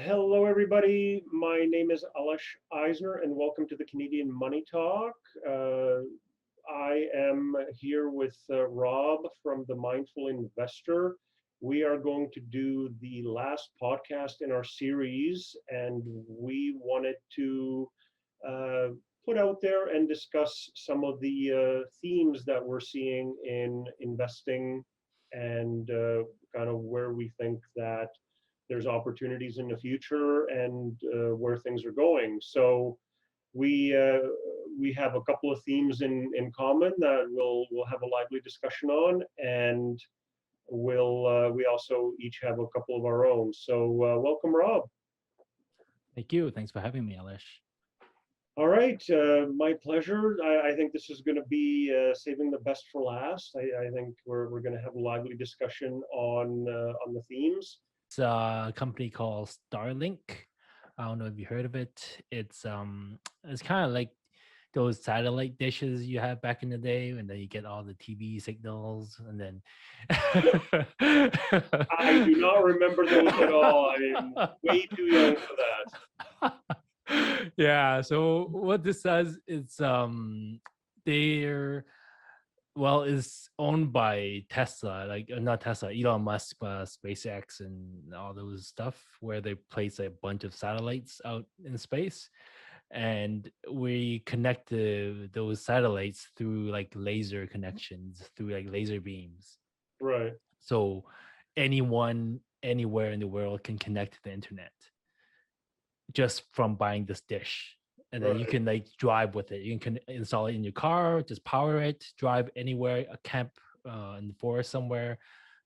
Hello, everybody. My name is Alesh Eisner, and welcome to the Canadian Money Talk. Uh, I am here with Rob from the Mindful Investor. We are going to do the last podcast in our series, and we wanted to uh, put out there and discuss some of the themes that we're seeing in investing and kind of where we think that there's opportunities in the future and where things are going. So we uh, we have a couple of themes in common that we'll have a lively discussion on, and we also each have a couple of our own. So welcome, Rob. Thank you. Thanks for having me, Alish. All right, my pleasure. I think this is going to be saving the best for last. I think we're going to have a lively discussion on the themes. It's a company called Starlink. I don't know if you heard of it. It's kind of like those satellite dishes you had back in the day, and then you get all the TV signals, and then I do not remember those at all. I'm way too young for that. yeah. So what this says is they're well is owned by Tesla, like not Tesla, Elon Musk, SpaceX, and all those stuff, where they place a bunch of satellites out in space, and we connect those satellites through like laser connections, through like laser beams. Right, So anyone anywhere in the world can connect to the internet just from buying this dish, and then you right. can like drive with it. You can install it in your car, just power it, drive anywhere, a camp in the forest somewhere.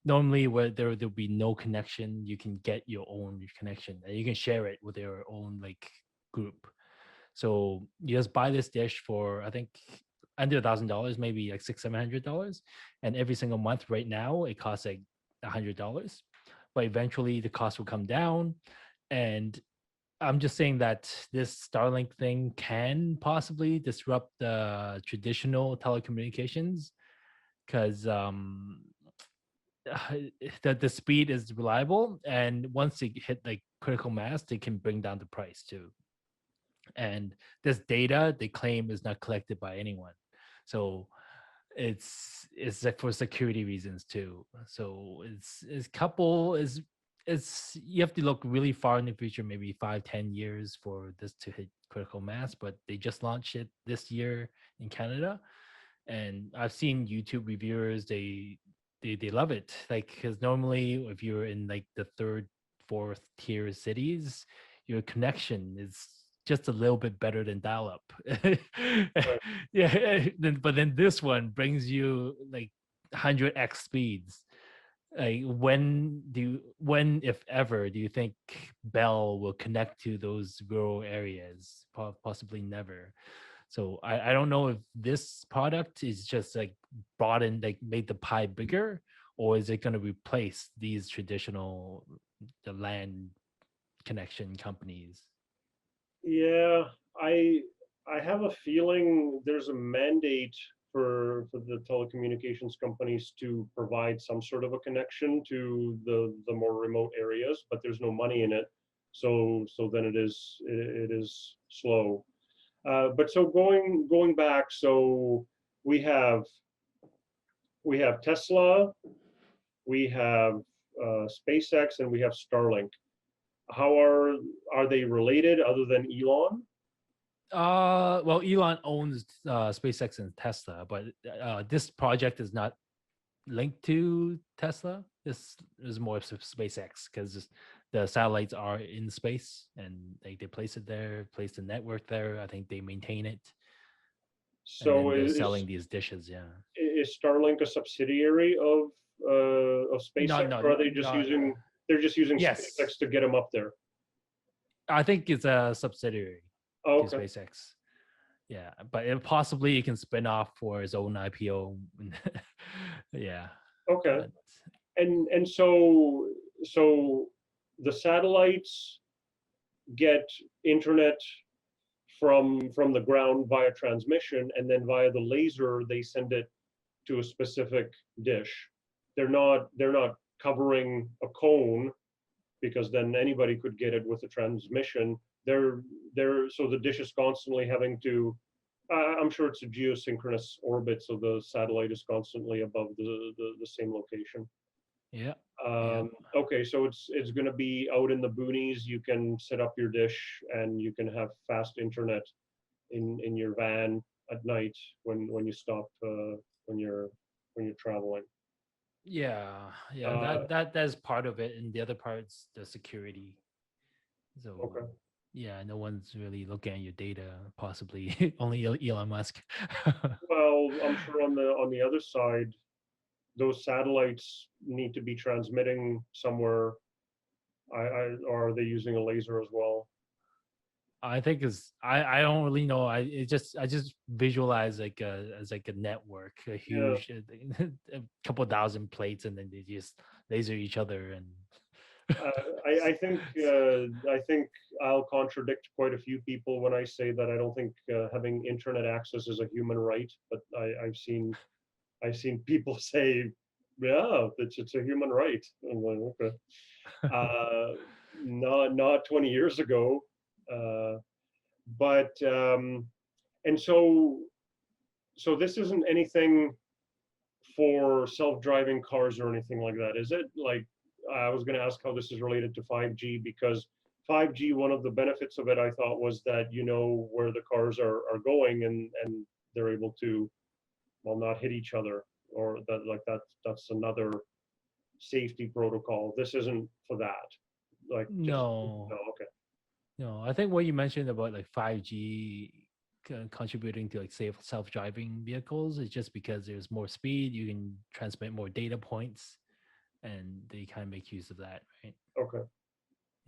Normally where there'll be no connection, you can get your own connection, and you can share it with your own like group. So you just buy this dish for, I think, under $1,000, maybe like $600-700, and every single month right now it costs like $100, but eventually the cost will come down. And I'm just saying that this Starlink thing can possibly disrupt the traditional telecommunications, because the speed is reliable, and once they hit like critical mass, they can bring down the price too. And this data they claim is not collected by anyone, so it's like for security reasons too. So it's couple is it's you have to look really far in the future, maybe 5-10 years for this to hit critical mass, but they just launched it this year in Canada. And I've seen YouTube reviewers, they love it, like, because normally if you're in like the third fourth tier cities, your connection is just a little bit better than dial up. Right. Yeah, but then this one brings you like 100x speeds. Like, when, if ever, do you think Bell will connect to those rural areas? Possibly never. So I don't know if this product is just like brought in, like made the pie bigger, or is it going to replace these traditional the land connection companies? Yeah, I I have a feeling there's a mandate for the telecommunications companies to provide some sort of a connection to the more remote areas, but there's no money in it. So then it is slow. But so going back, so we have we have Tesla, we have SpaceX, and we have Starlink. How are they related other than Elon? Well, Elon owns SpaceX and Tesla, but this project is not linked to Tesla. This is more of SpaceX, because the satellites are in space, and they place it there, place the network there. I think they maintain it, and then So they're selling these dishes. Yeah. is Starlink a subsidiary of No, SpaceX, no, or are they just no. using they're just using Yes, SpaceX to get them up there? I think it's a subsidiary Oh, to okay. SpaceX. Yeah, but possibly it can spin off for its own IPO. Yeah, Okay. but And so the satellites get internet from the ground via transmission, and then via the laser they send it to a specific dish. They're not covering a cone because then anybody could get it with a transmission. So the dish is constantly having to. I'm sure it's a geosynchronous orbit, so the satellite is constantly above the same location. Yeah. Yeah. Okay, so it's going to be out in the boonies. You can set up your dish and you can have fast internet in your van at night when you stop when you're traveling. Yeah. Yeah. Uh, That's part of it, and the other part's the security. So okay. yeah, no one's really looking at your data. Possibly only Elon Musk. Well, I'm sure on the other side, those satellites need to be transmitting somewhere. Or are they using a laser as well? I think is I don't really know. I just visualize like a as like a network, a Yeah, huge a couple thousand plates, and then they just laser each other and. I think I'll contradict quite a few people when I say that I don't think having internet access is a human right. But I've seen people say, yeah, it's a human right. I'm like, okay, uh, not 20 years ago, uh, but and so this isn't anything for self-driving cars or anything like that, is it? Like, I was going to ask how this is related to 5G because 5G, one of the benefits of it, I thought, was that you know where the cars are going and they're able to, well, not hit each other, or that like that's another safety protocol. This isn't for that. Like, just no, No, okay, no. I think what you mentioned about like 5G contributing to like safe self-driving vehicles is just because there's more speed, you can transmit more data points, and they kind of make use of that, right? okay.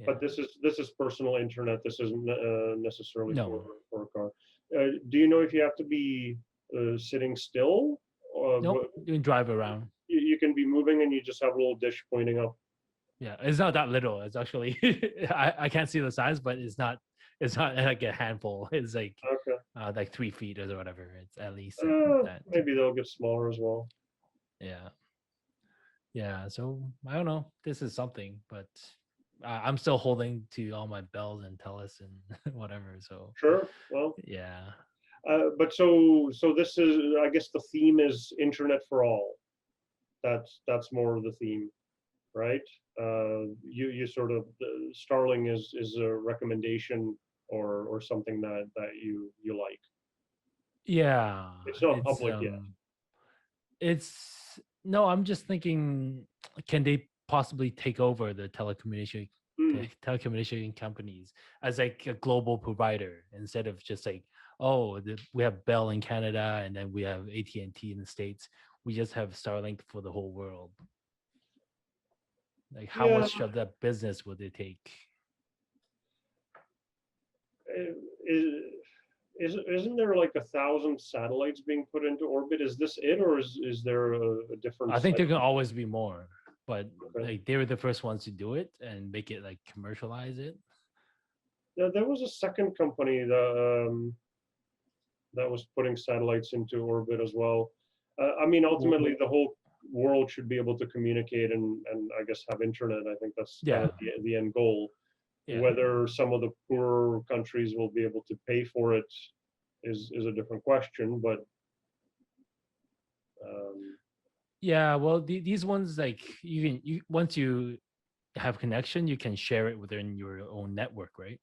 But Yeah. this is personal internet. This isn't necessarily No. for a car. Do you know if you have to be sitting still, or Nope. You can drive around. you can be moving and you just have a little dish pointing up? Yeah, it's not that little. It's actually I can't see the size, but it's not like a handful. It's Okay. like 3 feet or whatever. It's at least that. Maybe they'll get smaller as well. Yeah, yeah. So I don't know. This is something, but I'm still holding to all my bells and tellus and whatever. So Sure. Well, yeah, but so this is, I guess the theme is internet for all. That's more of the theme, right? You sort of Starling is a recommendation or something that you like. yeah. It's not public yet. It's no. I'm just thinking, can they possibly take over the Hmm. telecommunication companies as like a global provider instead of just like, oh, we have Bell in Canada and then we have AT&T in the States. We just have Starlink for the whole world. Like, how Yeah. much of that business would they take? Is, isn't there like 1,000 satellites being put into orbit? Is this it, or is there a different I think site? there can always be more, but Okay. like they were the first ones to do it and make it like commercialize it. There was a second company that was putting satellites into orbit as well. I mean, ultimately, the whole world should be able to communicate and I guess have internet. I think that's kind Yeah, of the end goal. yeah. Whether some of the poorer countries will be able to pay for it is a different question. But um, Yeah, well, these ones like you once you have connection, you can share it within your own network, right?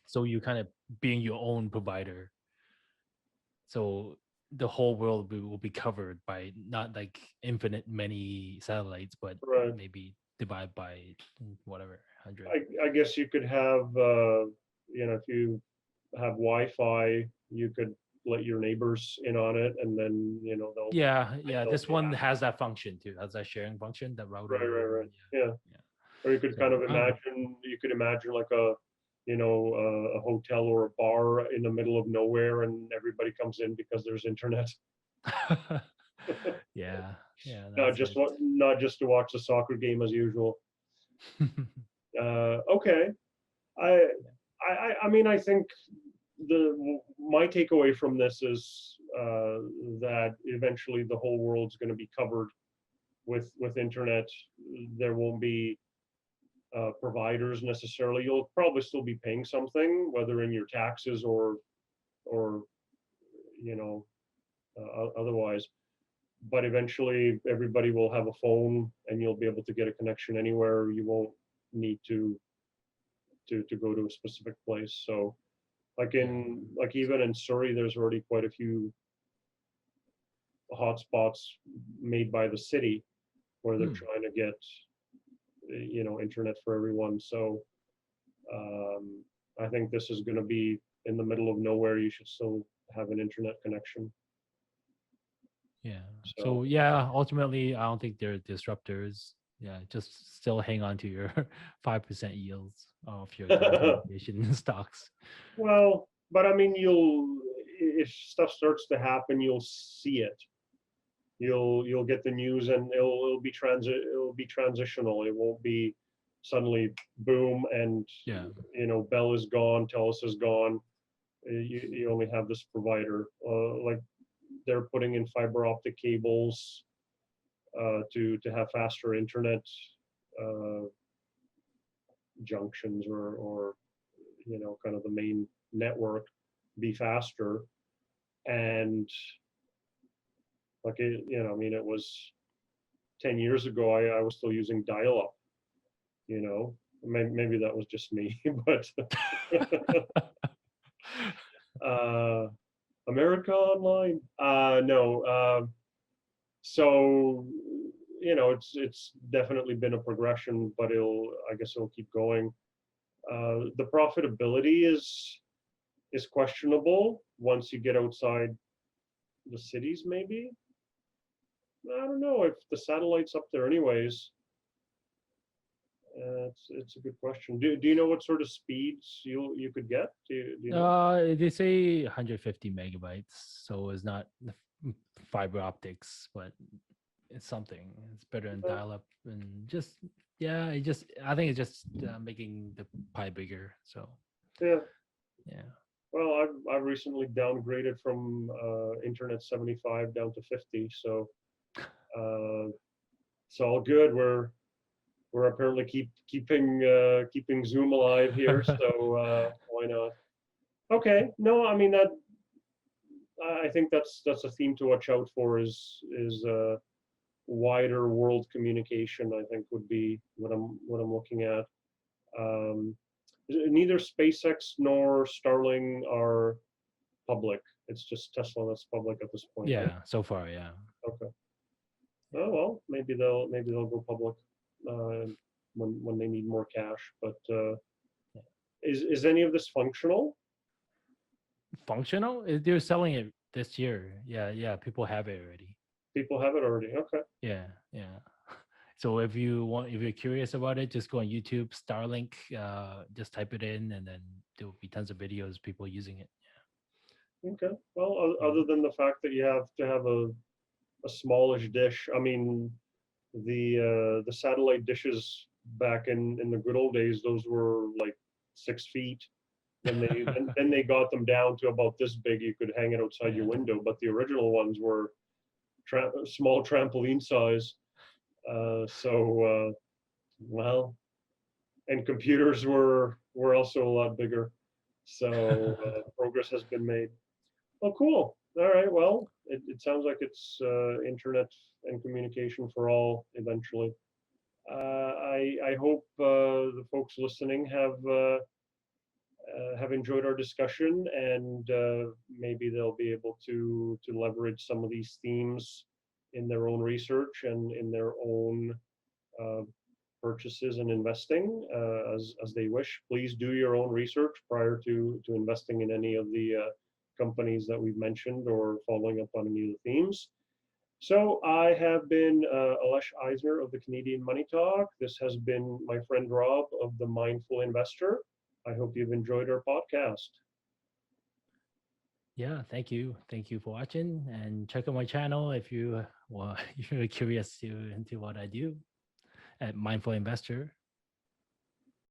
So you kind of being your own provider. So the whole world will be covered by not like infinite many satellites, but right, maybe divide by whatever 100. I guess you could have if you have Wi-Fi, you could let your neighbors in on it, and then Yeah, yeah. they'll This be one has that function too. Has that sharing function, that right, router, right, and right. Yeah. yeah, yeah. Or you could kind So of I don't imagine, like a hotel or a bar in the middle of nowhere, and everybody comes in because there's internet. know. Yeah, yeah. That's it. Not just to watch the soccer game as usual. Okay. I, I mean, I think my takeaway from this is that eventually the whole world's going to be covered with internet. There won't be providers necessarily. You'll probably still be paying something, whether in your taxes or you know otherwise. But eventually, everybody will have a phone, and you'll be able to get a connection anywhere. You won't need to go to a specific place. So, Yeah. like even in Surrey, there's already quite a few hotspots made by the city where they're Hmm. trying to get internet for everyone. So I think this is going to be in the middle of nowhere. You should still have an internet connection. Yeah. So So yeah, ultimately, I don't think they're disruptors. Yeah, just still hang on to your 5% yields of your telecommunication stocks. well, but I mean, you'll if stuff starts to happen, you'll see it. You'll get the news, and it'll be transitional. It won't be suddenly boom and Yeah. Bell is gone, Telus is gone. You only have this provider. Like they're putting in fiber optic cables to have faster internet uh, junctions or kind of the main network be faster. And like I mean, it was 10 years ago. I was still using dial up. Maybe that was just me, but uh, America Online. No. So it's definitely been a progression, but I guess it'll keep going. The profitability is questionable once you get outside the cities. Maybe I don't know if the satellite's up there anyways. It's a good question. Do you know what sort of speeds you could get? Do you know? They say 150 megabytes, so it's not fiber optics, but it's something. It's better than Uh, dial-up, and just yeah, I think it's just making the pie bigger. So yeah. yeah, Well, I've recently downgraded from Internet 75 down to 50, so uh, it's all good. We're apparently keeping Zoom alive here, so why not? Okay, no, I mean that. I think that's a theme to watch out for is wider world communication. I think would be what I'm looking at. Um, Neither SpaceX nor Starlink are public. It's just Tesla that's public at this point, right? yeah. So far, yeah. Okay. Oh well, maybe they'll go public uh, when they need more cash. But is any of this functional? Functional. They're selling it this year. Yeah, yeah. People have it already. People have it already. Okay. Yeah, yeah. So if you're curious about it, just go on YouTube, Starlink. Just type it in, and then there will be tons of videos people using it. Okay. Well, Yeah. other than the fact that you have to have a smallish dish, I mean, the satellite dishes back in the good old days, those were like 6 feet. Then they got them down to about this big. You could hang it outside your Yeah. window. But the original ones were small trampoline size. Well, and computers were also a lot bigger. So progress has been made. Oh, cool. All right. Well, it sounds like it's internet and communication for all eventually. I hope the folks listening have enjoyed our discussion, and maybe they'll be able to leverage some of these themes in their own research and in their own uh, purchases and investing as they wish. Please do your own research prior to investing in any of the companies that we've mentioned or following up on any of the themes. So I have been Alesh Eisner of the Canadian Money Talk. This has been my friend Rob of the Mindful Investor. I hope you've enjoyed our podcast. Yeah, thank you for watching, and check out my channel if you well if you're curious into what I do at Mindful Investor.